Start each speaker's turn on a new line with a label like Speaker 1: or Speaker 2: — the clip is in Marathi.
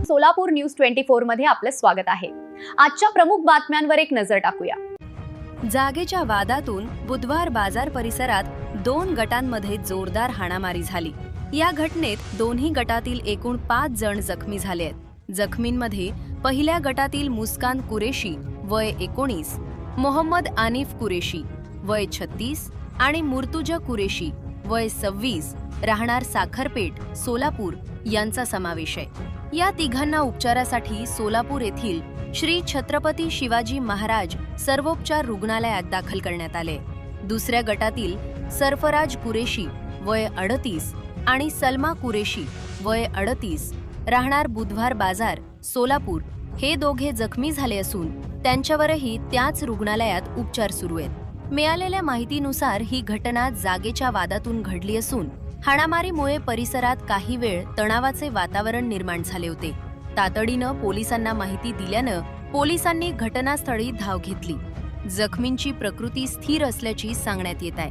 Speaker 1: सोलापूर न्यूज 24 मध्ये आपलं स्वागत आहे। आजच्या प्रमुख बातम्यांवर एक नजर टाकूया।
Speaker 2: जागेच्या वादातून बुधवार बाजार परिसरात 2 गटांमध्ये जोरदार हाणामारी झाली। या घटनेत दोन्ही गटातील एकूण 5 जण जखमी झाले आहेत। जखमींमध्ये पहिल्या गटातील मुस्कान कुरेशी वय 19, मोहम्मद आनिफ कुरेशी वय 36 आणि मुर्तुजा कुरेशी वय 26 राहणार साखरपेठ सोलापूर यांचा समावेश आहे। या तिघांना उपचारासाठी सोलापूर येथील श्री छत्रपती शिवाजी महाराज सर्वोपचार रुग्णालयात दाखल करण्यात आले। दुसऱ्या गटातील सरफराज कुरेशी वय 38 आणि सलमा कुरेशी वय 38 राहणार बुधवार बाजार सोलापूर हे दोघे जखमी झाले असून त्यांच्यावरही त्याच रुग्णालयात उपचार सुरू आहेत। मिळालेल्या माहितीनुसार ही घटना जागेच्या वादातून घडली असून हाणामारीमुळे परिसरात काही वेळ तणावाचे वातावरण निर्माण झाले होते। तातडीनं पोलिसांना माहिती दिल्यानं पोलिसांनी घटनास्थळी धाव घेतली। जखमींची प्रकृती स्थिर असल्याची सांगण्यात येत आहे।